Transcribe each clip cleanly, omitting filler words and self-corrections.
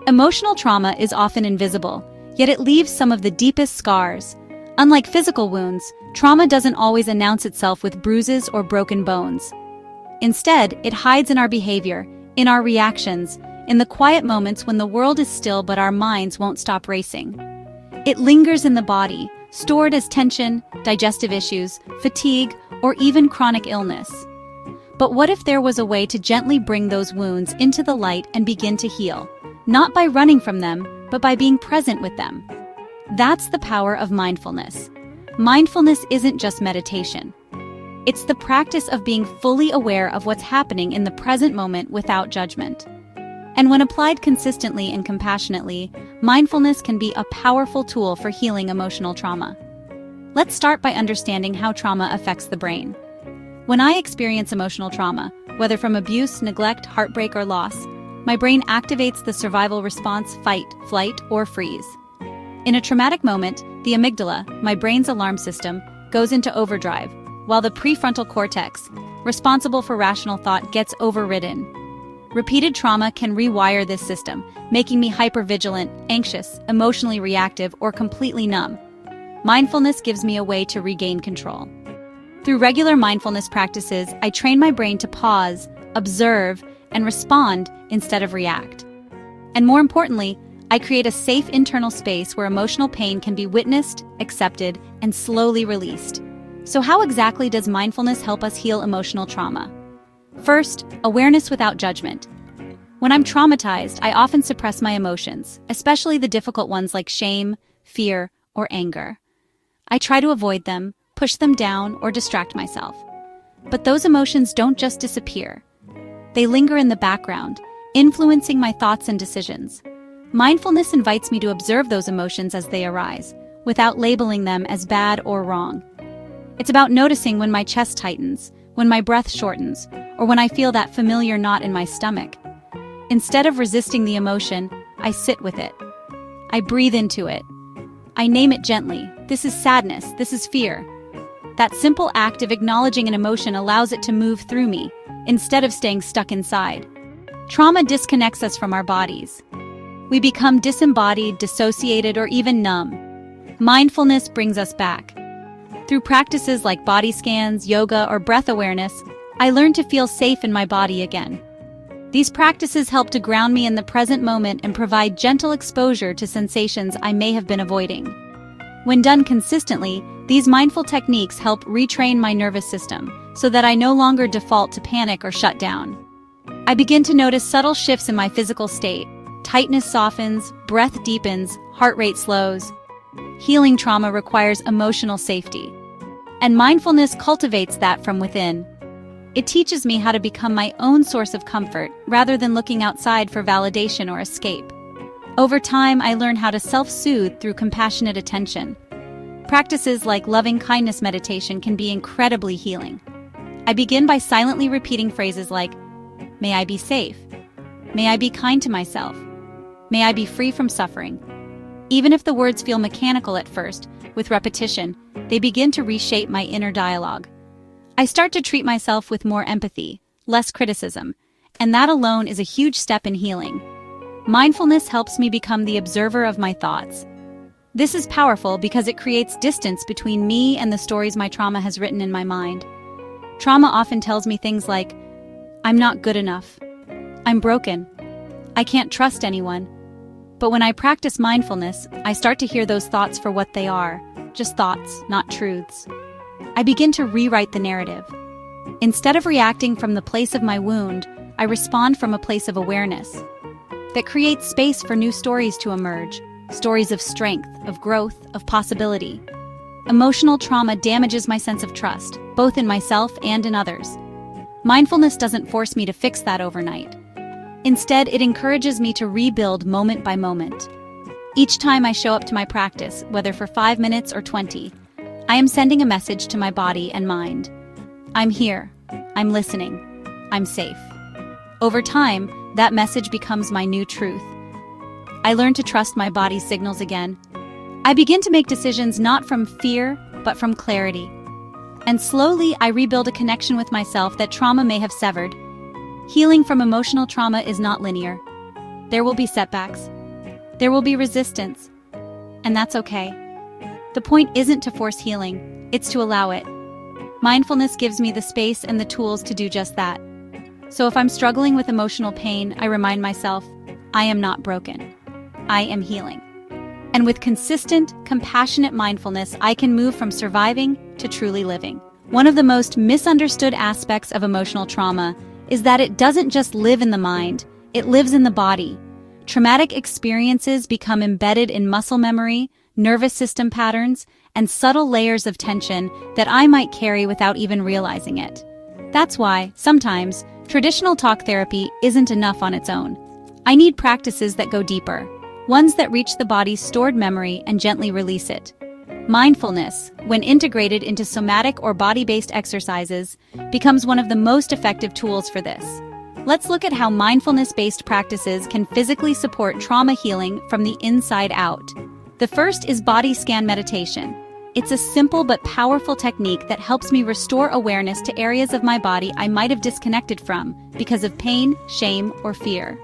Emotional trauma is often invisible, yet it leaves some of the deepest scars. Unlike physical wounds, trauma doesn't always announce itself with bruises or broken bones. Instead, it hides in our behavior, in our reactions, in the quiet moments when the world is still but our minds won't stop racing. It lingers in the body, stored as tension, digestive issues, fatigue, or even chronic illness. But what if there was a way to gently bring those wounds into the light and begin to heal? Not by running from them, but by being present with them. That's the power of mindfulness. Mindfulness isn't just meditation. It's the practice of being fully aware of what's happening in the present moment without judgment. And when applied consistently and compassionately, mindfulness can be a powerful tool for healing emotional trauma. Let's start by understanding how trauma affects the brain. When I experience emotional trauma, whether from abuse, neglect, heartbreak, or loss, my brain activates the survival response: fight, flight, or freeze. In a traumatic moment, the amygdala, my brain's alarm system, goes into overdrive, while the prefrontal cortex, responsible for rational thought, gets overridden. Repeated trauma can rewire this system, making me hypervigilant, anxious, emotionally reactive, or completely numb. Mindfulness gives me a way to regain control. Through regular mindfulness practices, I train my brain to pause, observe, and respond instead of react. And more importantly, I create a safe internal space where emotional pain can be witnessed, accepted, and slowly released. So how exactly does mindfulness help us heal emotional trauma? First, awareness without judgment. When I'm traumatized, I often suppress my emotions, especially the difficult ones like shame, fear, or anger. I try to avoid them, push them down, or distract myself. But those emotions don't just disappear. They linger in the background, influencing my thoughts and decisions. Mindfulness invites me to observe those emotions as they arise, without labeling them as bad or wrong. It's about noticing when my chest tightens, when my breath shortens, or when I feel that familiar knot in my stomach. Instead of resisting the emotion, I sit with it. I breathe into it. I name it gently. This is sadness. This is fear. That simple act of acknowledging an emotion allows it to move through me, instead of staying stuck inside. Trauma disconnects us from our bodies. We become disembodied, dissociated, or even numb. Mindfulness brings us back. Through practices like body scans, yoga, or breath awareness, I learn to feel safe in my body again. These practices help to ground me in the present moment and provide gentle exposure to sensations I may have been avoiding. When done consistently, these mindful techniques help retrain my nervous system so that I no longer default to panic or shut down. I begin to notice subtle shifts in my physical state. Tightness softens, breath deepens, heart rate slows. Healing trauma requires emotional safety, and mindfulness cultivates that from within. It teaches me how to become my own source of comfort rather than looking outside for validation or escape. Over time, I learn how to self-soothe through compassionate attention. Practices like loving kindness meditation can be incredibly healing. I begin by silently repeating phrases like, "May I be safe. May I be kind to myself. May I be free from suffering." Even if the words feel mechanical at first, with repetition, they begin to reshape my inner dialogue. I start to treat myself with more empathy, less criticism, and that alone is a huge step in healing. Mindfulness helps me become the observer of my thoughts. This is powerful because it creates distance between me and the stories my trauma has written in my mind. Trauma often tells me things like, "I'm not good enough. I'm broken. I can't trust anyone." But when I practice mindfulness, I start to hear those thoughts for what they are, just thoughts, not truths. I begin to rewrite the narrative. Instead of reacting from the place of my wound, I respond from a place of awareness. That creates space for new stories to emerge, stories of strength, of growth, of possibility. Emotional trauma damages my sense of trust, both in myself and in others. Mindfulness doesn't force me to fix that overnight. Instead, it encourages me to rebuild moment by moment. Each time I show up to my practice, whether for 5 minutes or 20, I am sending a message to my body and mind. I'm here. I'm listening. I'm safe. Over time, that message becomes my new truth. I learn to trust my body's signals again. I begin to make decisions not from fear, but from clarity. And slowly, I rebuild a connection with myself that trauma may have severed. Healing from emotional trauma is not linear. There will be setbacks. There will be resistance. And that's okay. The point isn't to force healing, it's to allow it. Mindfulness gives me the space and the tools to do just that. So if I'm struggling with emotional pain, I remind myself, I am not broken. I am healing. And with consistent, compassionate mindfulness, I can move from surviving to truly living. One of the most misunderstood aspects of emotional trauma is that it doesn't just live in the mind, it lives in the body. Traumatic experiences become embedded in muscle memory, nervous system patterns, and subtle layers of tension that I might carry without even realizing it. That's why, sometimes, traditional talk therapy isn't enough on its own. I need practices that go deeper, ones that reach the body's stored memory and gently release it. Mindfulness, when integrated into somatic or body-based exercises, becomes one of the most effective tools for this. Let's look at how mindfulness-based practices can physically support trauma healing from the inside out. The first is body scan meditation. It's a simple but powerful technique that helps me restore awareness to areas of my body I might have disconnected from because of pain, shame, or fear.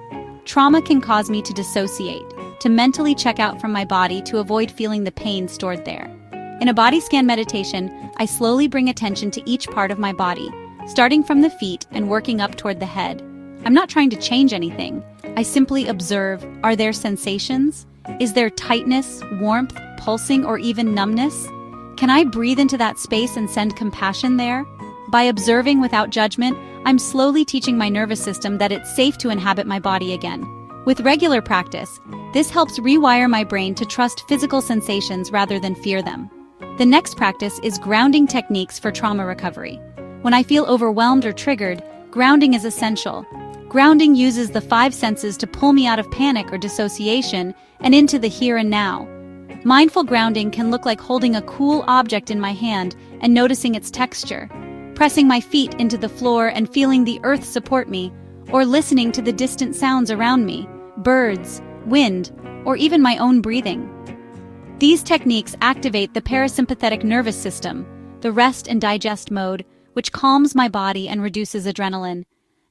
Trauma can cause me to dissociate, to mentally check out from my body to avoid feeling the pain stored there. In a body scan meditation, I slowly bring attention to each part of my body, starting from the feet and working up toward the head. I'm not trying to change anything. I simply observe, are there sensations? Is there tightness, warmth, pulsing, or even numbness? Can I breathe into that space and send compassion there? By observing without judgment, I'm slowly teaching my nervous system that it's safe to inhabit my body again. With regular practice, this helps rewire my brain to trust physical sensations rather than fear them. The next practice is grounding techniques for trauma recovery. When I feel overwhelmed or triggered, grounding is essential. Grounding uses the 5 senses to pull me out of panic or dissociation and into the here and now. Mindful grounding can look like holding a cool object in my hand and noticing its texture, pressing my feet into the floor and feeling the earth support me, or listening to the distant sounds around me, birds, wind, or even my own breathing. These techniques activate the parasympathetic nervous system, the rest and digest mode, which calms my body and reduces adrenaline.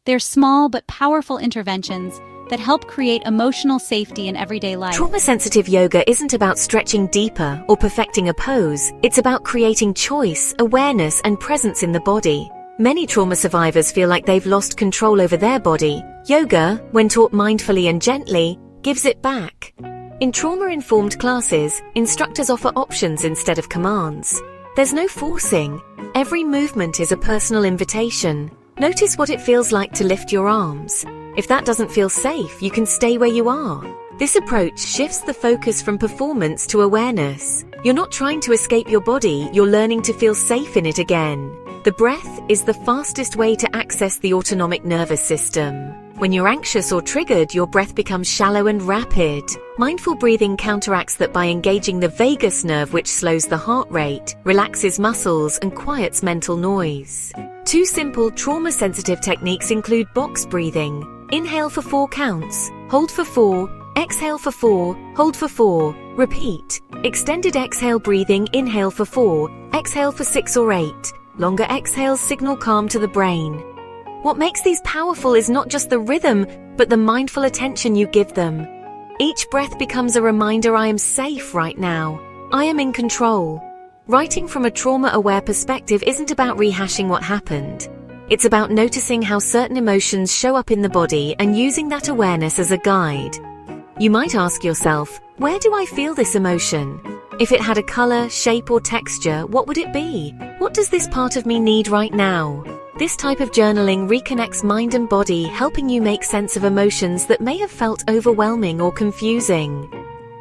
They're small but powerful interventions that help create emotional safety in everyday life. Trauma-sensitive yoga isn't about stretching deeper or perfecting a pose. It's about creating choice, awareness, and presence in the body. Many trauma survivors feel like they've lost control over their body. Yoga, when taught mindfully and gently, gives it back. In trauma-informed classes, instructors offer options instead of commands. There's no forcing. Every movement is a personal invitation. Notice what it feels like to lift your arms. If that doesn't feel safe, you can stay where you are. This approach shifts the focus from performance to awareness. You're not trying to escape your body, you're learning to feel safe in it again. The breath is the fastest way to access the autonomic nervous system. When you're anxious or triggered, your breath becomes shallow and rapid. Mindful breathing counteracts that by engaging the vagus nerve, which slows the heart rate, relaxes muscles, and quiets mental noise. 2 simple trauma-sensitive techniques include box breathing. Inhale for 4 counts, hold for 4, exhale for 4, hold for 4, repeat. Extended exhale breathing, inhale for 4, exhale for 6 or 8. Longer exhales signal calm to the brain. What makes these powerful is not just the rhythm, but the mindful attention you give them. Each breath becomes a reminder I am safe right now. I am in control. Writing from a trauma-aware perspective isn't about rehashing what happened. It's about noticing how certain emotions show up in the body and using that awareness as a guide. You might ask yourself, where do I feel this emotion? If it had a color, shape, or texture, what would it be? What does this part of me need right now? This type of journaling reconnects mind and body, helping you make sense of emotions that may have felt overwhelming or confusing.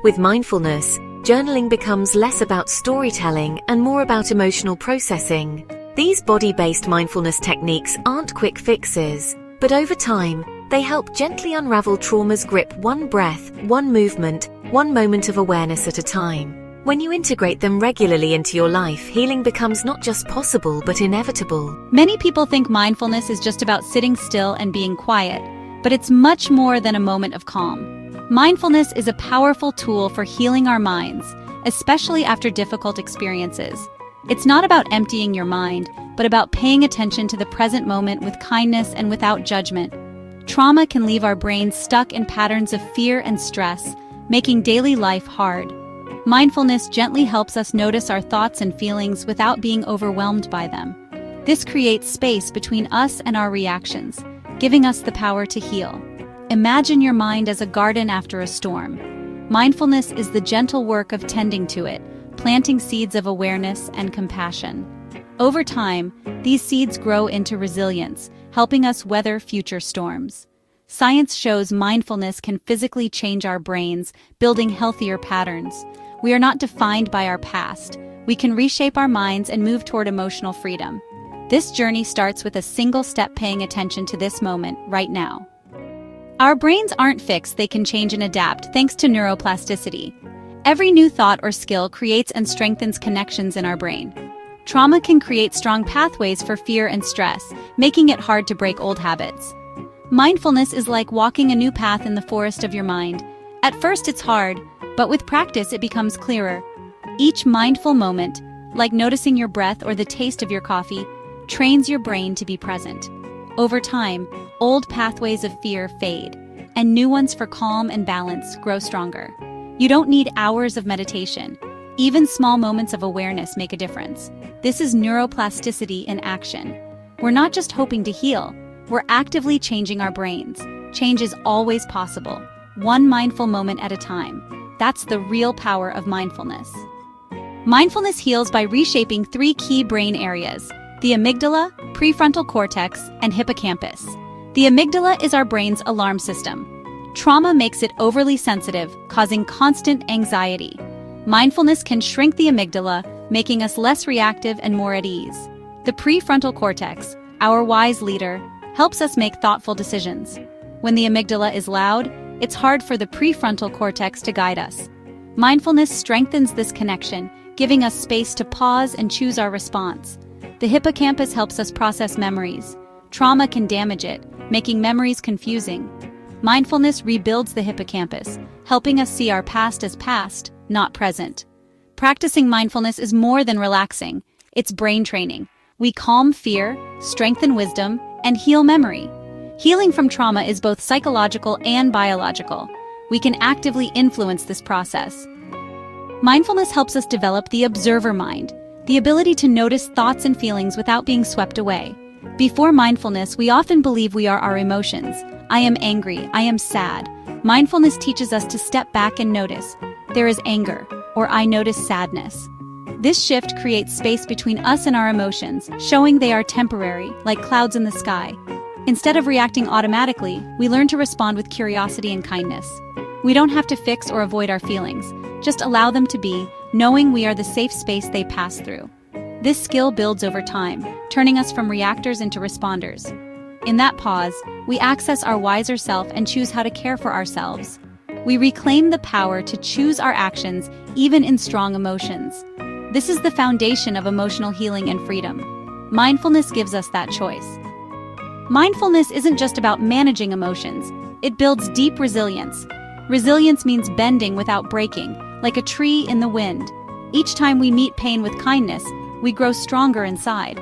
With mindfulness, journaling becomes less about storytelling and more about emotional processing. These body-based mindfulness techniques aren't quick fixes, but over time, they help gently unravel trauma's grip, one breath, one movement, one moment of awareness at a time. When you integrate them regularly into your life, healing becomes not just possible, but inevitable. Many people think mindfulness is just about sitting still and being quiet, but it's much more than a moment of calm. Mindfulness is a powerful tool for healing our minds, especially after difficult experiences. It's not about emptying your mind, but about paying attention to the present moment with kindness and without judgment. Trauma can leave our brains stuck in patterns of fear and stress, making daily life hard. Mindfulness gently helps us notice our thoughts and feelings without being overwhelmed by them. This creates space between us and our reactions, giving us the power to heal. Imagine your mind as a garden after a storm. Mindfulness is the gentle work of tending to it, planting seeds of awareness and compassion. Over time, these seeds grow into resilience, helping us weather future storms. Science shows mindfulness can physically change our brains, building healthier patterns. We are not defined by our past. We can reshape our minds and move toward emotional freedom. This journey starts with a single step: paying attention to this moment right now. Our brains aren't fixed, they can change and adapt thanks to neuroplasticity. Every new thought or skill creates and strengthens connections in our brain. Trauma can create strong pathways for fear and stress, making it hard to break old habits. Mindfulness is like walking a new path in the forest of your mind. At first it's hard, but with practice it becomes clearer. Each mindful moment, like noticing your breath or the taste of your coffee, trains your brain to be present. Over time, old pathways of fear fade, and new ones for calm and balance grow stronger. You don't need hours of meditation. Even small moments of awareness make a difference. This is neuroplasticity in action. We're not just hoping to heal, we're actively changing our brains. Change is always possible, one mindful moment at a time. That's the real power of mindfulness. Mindfulness heals by reshaping three key brain areas: the amygdala, prefrontal cortex, and hippocampus. The amygdala is our brain's alarm system. Trauma makes it overly sensitive, causing constant anxiety. Mindfulness can shrink the amygdala, making us less reactive and more at ease. The prefrontal cortex, our wise leader, helps us make thoughtful decisions. When the amygdala is loud, it's hard for the prefrontal cortex to guide us. Mindfulness strengthens this connection, giving us space to pause and choose our response. The hippocampus helps us process memories. Trauma can damage it, making memories confusing. Mindfulness rebuilds the hippocampus, helping us see our past as past, not present. Practicing mindfulness is more than relaxing. It's brain training. We calm fear, strengthen wisdom, and heal memory. Healing from trauma is both psychological and biological. We can actively influence this process. Mindfulness helps us develop the observer mind, the ability to notice thoughts and feelings without being swept away. Before mindfulness, we often believe we are our emotions. I am angry, I am sad. Mindfulness teaches us to step back and notice. There is anger, or I notice sadness. This shift creates space between us and our emotions, showing they are temporary, like clouds in the sky. Instead of reacting automatically, we learn to respond with curiosity and kindness. We don't have to fix or avoid our feelings, just allow them to be, knowing we are the safe space they pass through. This skill builds over time, turning us from reactors into responders. In that pause, we access our wiser self and choose how to care for ourselves. We reclaim the power to choose our actions, even in strong emotions. This is the foundation of emotional healing and freedom. Mindfulness gives us that choice. Mindfulness isn't just about managing emotions, it builds deep resilience. Resilience means bending without breaking, like a tree in the wind. Each time we meet pain with kindness, we grow stronger inside.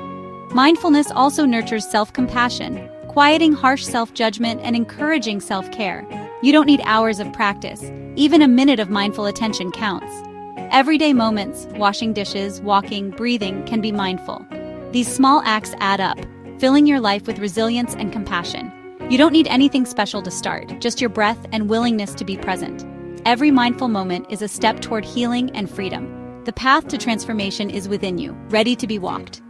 Mindfulness also nurtures self-compassion, quieting harsh self-judgment and encouraging self-care. You don't need hours of practice. Even a minute of mindful attention counts. Everyday moments, washing dishes, walking, breathing, can be mindful. These small acts add up, filling your life with resilience and compassion. You don't need anything special to start, just your breath and willingness to be present. Every mindful moment is a step toward healing and freedom. The path to transformation is within you, ready to be walked.